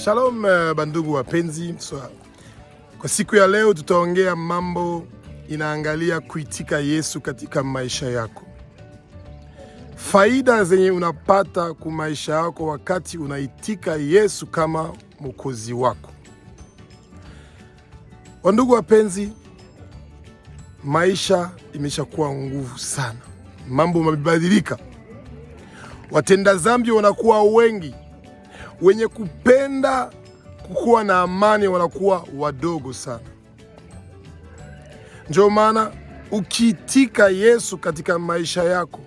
Shalom bandugu wapenzi. Kwa siku ya leo tutaongea mambo inaangalia kuitika Yesu katika maisha yako. Faida zenye unapata kwa maisha yako wakati unaitika Yesu kama mwokozi wako. Wandugu wapenzi, maisha imeshakuwa nguvu sana. Mambo yamebadilika. Watenda dhambi wanakuwa wengi. Wenye kupenda kukuwa na amani wanakuwa wadogo sana. Ndio maana ukiitika Yesu katika maisha yako,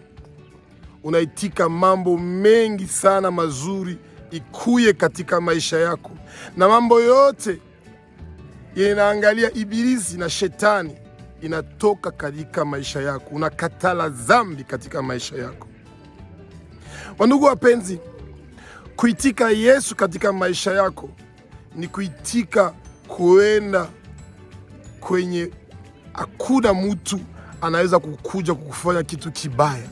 unaitika mambo mengi sana mazuri ikuye katika maisha yako, na mambo yote yanaangalia ibilisi na shetani inatoka katika maisha yako. Unakatala dhambi katika maisha yako. Wandugu wapenzi, kuitika Yesu katika maisha yako ni kuitika kuenda kwenye hakuna mtu anaweza kukuja kukufanya kitu kibaya.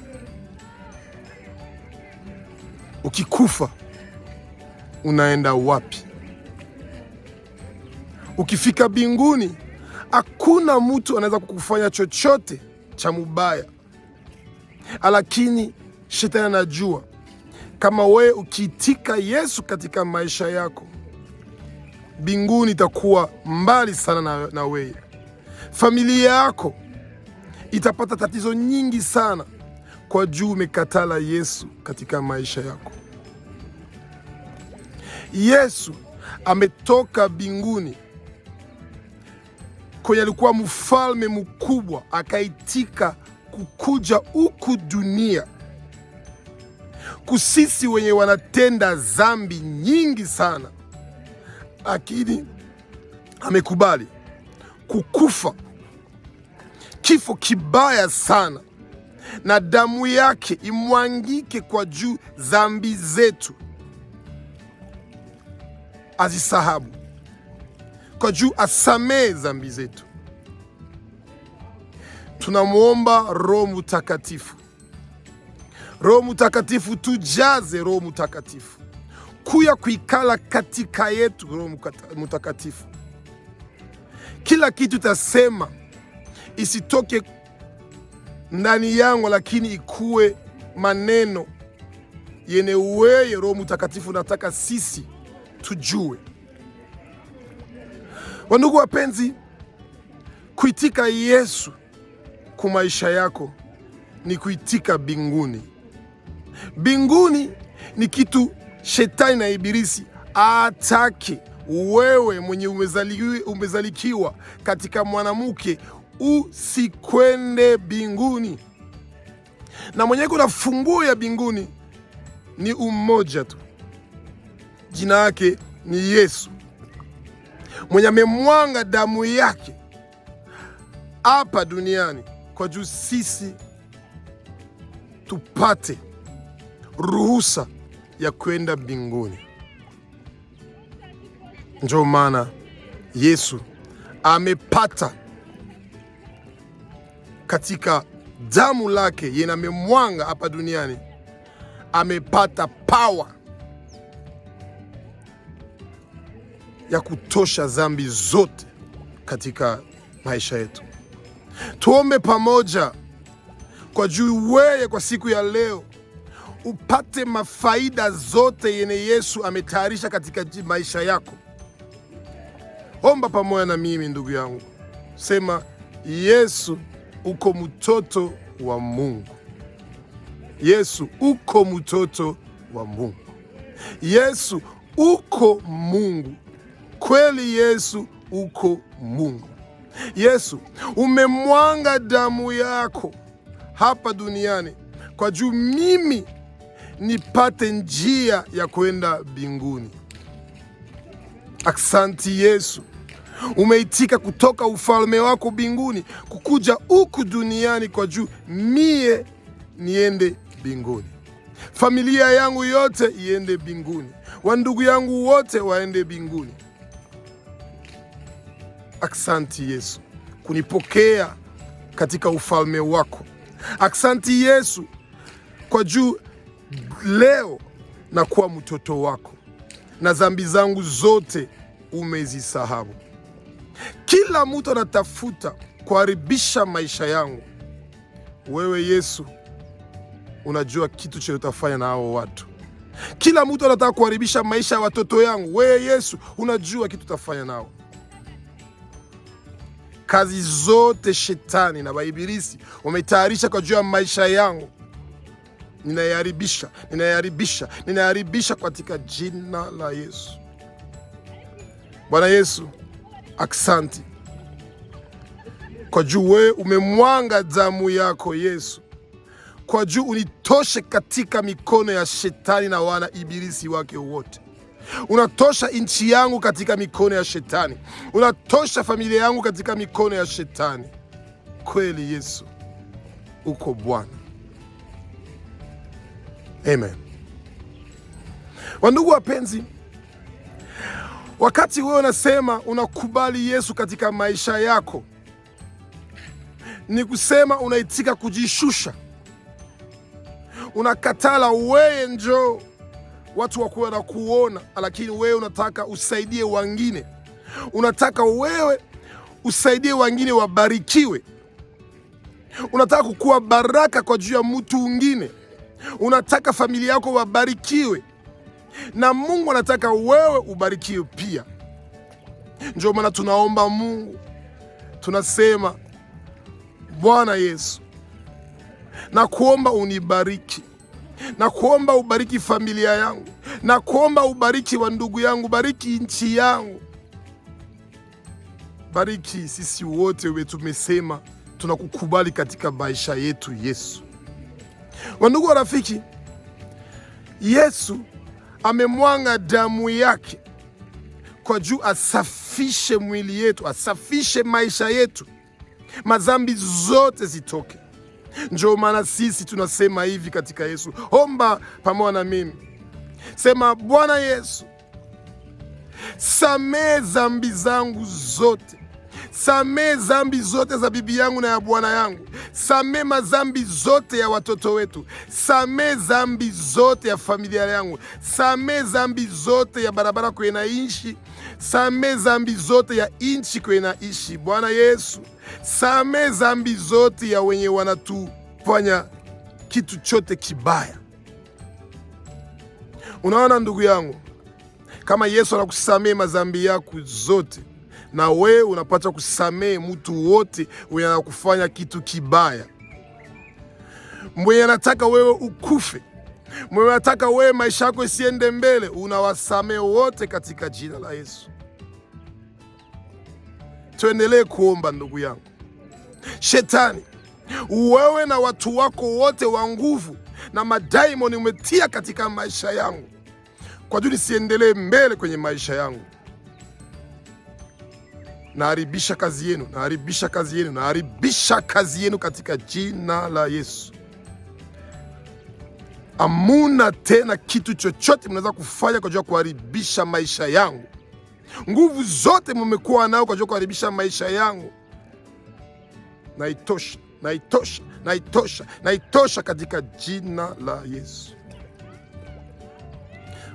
Ukikufa unaenda wapi? Ukifika mbinguni hakuna mtu anaweza kukufanya chochote cha mubaya, lakini shetani anajua kama wewe ukiitika Yesu katika maisha yako, mbinguni itakuwa mbali sana na wewe. Familia yako itapata tatizo nyingi sana kwa juu umekatala Yesu katika maisha yako. Yesu ametoka mbinguni kwenye alikuwa mfalme mkubwa, akaitika kukuja huku dunia kusisi wenye wanatenda dhambi nyingi sana, lakini amekubali kukufa kifo kibaya sana, na damu yake imwangike kwa juu dhambi zetu azisahabu, kwa juu asamee dhambi zetu. Tunamuomba Roho Mtakatifu. Roho Mtakatifu, tujaze Roho Mtakatifu kuya kuikala katika yetu. Roho Mtakatifu, kila kitu tasema isitoke ndani yangu, lakini ikuwe maneno yene weye Roho Mtakatifu nataka sisi tujue. Wandugu wapenzi, kuitika Yesu kwa maisha yako ni kuitika mbinguni. Mbinguni ni kitu shetani na ibilisi atake wewe mwenye umezalikiwa katika mwanamke usikwende mbinguni. Na mwenye kuna funguo ya mbinguni ni umoja tu, jina yake ni Yesu, mwenye amemwanga damu yake hapa duniani kwa juu sisi tupate ruhusa ya kwenda mbinguni. Ndio maana Yesu amepata katika damu lake yeye amemwanga hapa duniani, amepata power ya kutosha dhambi zote katika maisha yetu. Tuombe pamoja kwa juu wewe kwa siku ya leo upate mafaida zote yene Yesu ametayarisha katika maisha yako. Omba pamoja na mimi ndugu yangu. Sema, Yesu uko mtoto wa Mungu. Yesu uko mtoto wa Mungu. Yesu uko Mungu. Kweli Yesu uko Mungu. Yesu umemwanga damu yako hapa duniani kwa juu mimi nipate njia ya kwenda mbinguni. Aksanti Yesu, umeitika kutoka ufalme wako mbinguni kukuja huku duniani kwa juu mie niende mbinguni. Familia yangu yote iende mbinguni. Wandugu yangu wote waende mbinguni. Aksanti Yesu kunipokea katika ufalme wako. Aksanti Yesu kwa juu leo na kuwa mtoto wako. na dhambi zangu zote umezisahau. Kila mtu anatafuta kuharibisha maisha yangu. Wewe Yesu unajua kitu chenye utafanya na hao watu. Kila mtu anataka kuharibisha maisha ya watoto yangu. Wewe Yesu unajua kitu utafanya nao. Kazi zote shetani na waibilisi wametayarisha kwa juu ya maisha yangu, ninayaharibisha katika jina la Yesu. Bwana Yesu, aksanti kwa juu wewe umemwanga damu yako Yesu, kwa juu unitoshe katika mikono ya shetani na wana ibilisi wake wote. Unatosha nchi yangu katika mikono ya shetani, unatosha familia yangu katika mikono ya shetani. Kweli Yesu uko Bwana. Amen. Wandugu wapenzi, wakati wewe unasema unakubali Yesu katika maisha yako, ni kusema unaitika kujishusha. Unakatala wewe njoo watu wakuwe na kuona, lakini wewe unataka usaidie wengine. Unataka wewe usaidie wengine wabarikiwe. Unataka kukuwa baraka kwa juu ya mtu mwingine. Unataka familia yako wabarikiwe, na Mungu anataka wewe ubarikiwe pia. Ndio maana tunaomba Mungu, tunasema Bwana Yesu, na kuomba unibariki, na kuomba ubariki familia yangu, na kuomba ubariki wa ndugu yangu, bariki nchi yangu, bariki sisi wote wewe tumesema tunakukubali katika maisha yetu Yesu. Wandugu wa rafiki, Yesu amemwanga damu yake kwa juu asafishe mwili yetu, asafishe maisha yetu, madhambi zote zitoke. Ndio maana sisi tunasema hivi katika Yesu. Omba pamoja na mimi, sema: Bwana Yesu, samehe dhambi zangu zote, samehe dhambi zote za bibi yangu na ya bwana yangu, samehe madhambi zote ya watoto wetu, samehe dhambi zote ya familia yangu, samehe dhambi zote ya barabara kwenye naishi, samehe dhambi zote ya nchi kwenye naishi. Bwana Yesu, samehe dhambi zote ya wenye wanatufanya kitu chote kibaya. Unaona ndugu yangu, kama Yesu anakusamehe madhambi yako zote, na wewe unapata kusamehe mtu wote mwenye anakufanya kitu kibaya, mwenye anataka wewe ukufe, mwenye anataka wewe maisha yako isiende mbele, unawasamehe wote katika jina la Yesu. Tuendelee kuomba ndugu yangu. Shetani, wewe na watu wako wote wa nguvu na madaimoni umetia katika maisha yangu kwa juu nisiendelee mbele kwenye maisha yangu, naharibisha kazi yenu, naharibisha kazi yenu, naharibisha kazi yenu katika jina la Yesu. Amuna tena kitu chochote mnaweza kufanya kwa ajili ya kuharibisha maisha yangu. Nguvu zote mmekuwa nao kwa ajili ya kuharibisha maisha yangu, naitosha, naitosha, naitosha, naitosha katika jina la Yesu.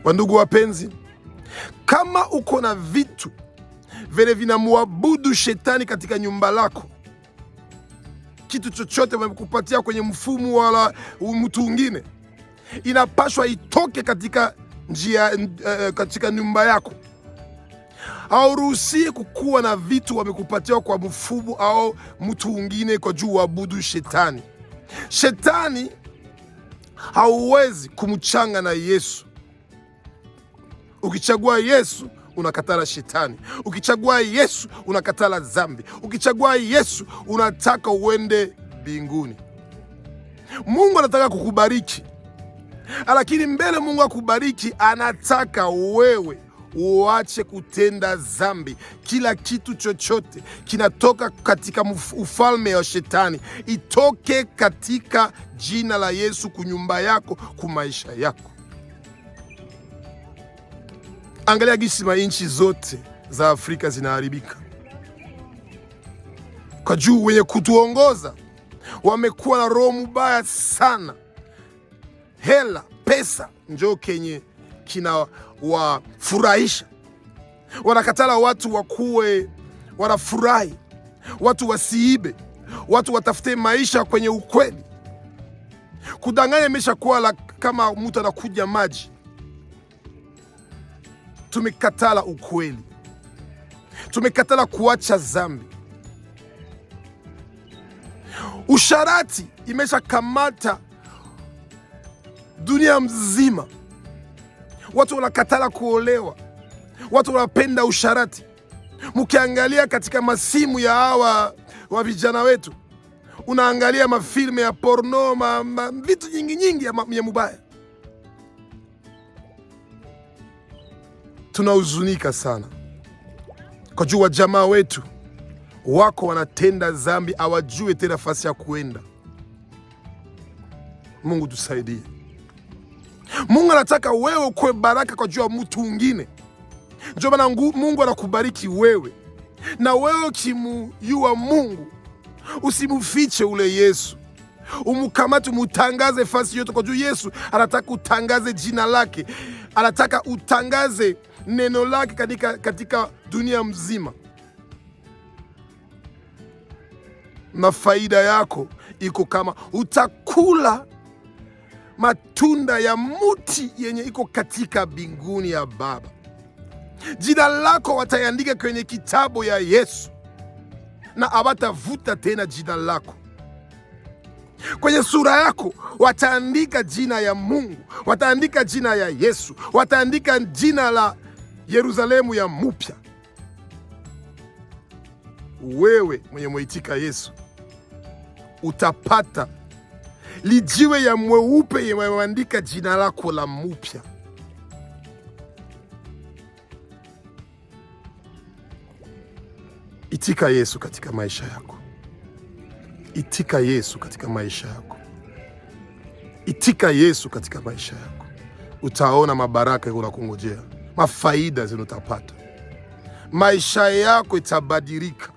Wandugu wapenzi, kama uko na vitu vile vinamwabudu shetani katika nyumba lako, kitu chochote wamekupatia kwenye mfumo wala mtu mwingine, inapaswa itoke katika njia, katika nyumba yako. Hauruhusi kukuwa na vitu wamekupatia kwa mfumo au mtu mwingine kwa juu waabudu shetani. Shetani hauwezi kumchanga na Yesu. Ukichagua Yesu unakatala shetani. Ukichagua Yesu unakatala dhambi. Ukichagua Yesu unataka uende mbinguni. Mungu anataka kukubariki, lakini mbele Mungu akubariki, anataka wewe uache kutenda dhambi. Kila kitu chochote kinatoka katika ufalme wa shetani, itoke katika jina la Yesu kunyumba yako, kumaisha yako. Angalia gisi nchi zote za Afrika zinaharibika kwa juu wenye kutuongoza wamekuwa na roho mbaya sana. Hela, pesa njoo kenye kinawafurahisha. Wanakatala watu wakuwe wanafurahi, watu wasiibe, watu watafute maisha kwenye ukweli. Kudanganya imeshakuwa kama mtu anakuja maji. Tumekatala ukweli, tumekatala kuacha dhambi. Usharati imeshakamata dunia mzima. Watu wanakatala kuolewa, watu wanapenda usharati. Mkiangalia katika masimu ya hawa wa vijana wetu, unaangalia mafilme ya porno, vitu nyingi ya mubaya. Tunahuzunika sana kwa jua jamaa wetu wako wanatenda dhambi, hawajue tena nafasi ya kuenda. Mungu tusaidie. Mungu anataka wewe ukuwe baraka kwa jua mtu mwingine. Ndio maana Mungu anakubariki wewe, na wewe ukimjua Mungu usimufiche ule Yesu, umukamate, umutangaze fasi yote, kwa juu Yesu anataka utangaze jina lake, anataka utangaze neno lake katika dunia mzima. Na faida yako iko kama utakula matunda ya muti yenye iko katika mbinguni ya Baba. Jina lako wataandika kwenye kitabu ya Yesu, na hawatavuta tena jina lako. Kwenye sura yako wataandika jina ya Mungu, wataandika jina ya Yesu, wataandika jina la Yerusalemu ya mupya. Wewe mwenye mwitika Yesu utapata lijiwe ya mweupe yemeandika jina lako la mupya. Itika Yesu katika maisha yako. Itika Yesu katika maisha yako. Itika Yesu katika maisha yako. Utaona mabaraka yanakungojea, mafaida zinutapata. Maisha yako itabadilika.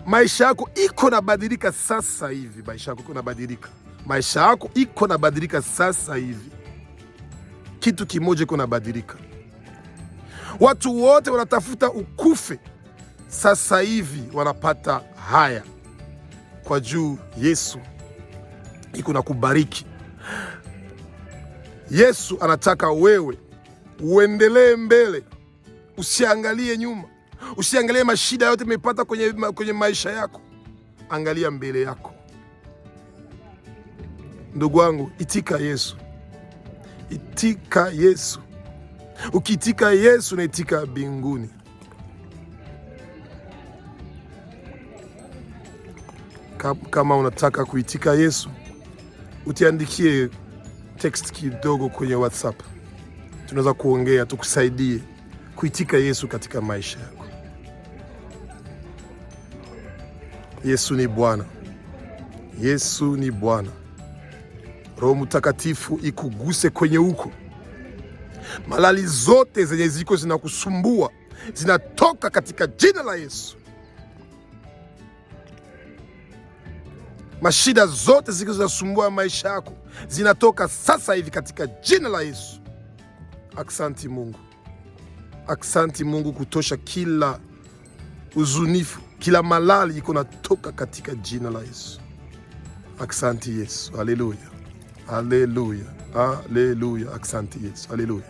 Maisha yako iko nabadilika sasa hivi. Maisha yako iko nabadilika. Maisha yako iko nabadilika sasa hivi. Kitu kimoja iko nabadilika. Watu wote wanatafuta ukufe, sasa hivi wanapata haya kwa juu Yesu iko na kubariki. Yesu anataka wewe uendelee mbele, usiangalie nyuma, usiangalie mashida yote umepata kwenye maisha yako. Angalia mbele yako. Ndugu wangu, itika Yesu. Itika Yesu. Ukiitika Yesu, unaitika mbinguni. Kama unataka kuitika Yesu, utiandikie text kidogo kwenye WhatsApp. Tunaweza kuongea, tukusaidie kuitika Yesu katika maisha yako. Yesu ni Bwana. Yesu ni Bwana. Roho Mtakatifu ikuguse kwenye huko. Malali zote zenye ziko zinakusumbua zinatoka katika jina la Yesu. Mashida zote ziko zinasumbua maisha yako zinatoka sasa hivi katika jina la Yesu. Aksanti Mungu. Aksanti Mungu kutosha kila uzunifu, kila malali iko natoka katika jina la Yesu. Aksanti Yesu. Haleluya. Haleluya. Haleluya. Aksanti Yesu. Haleluya.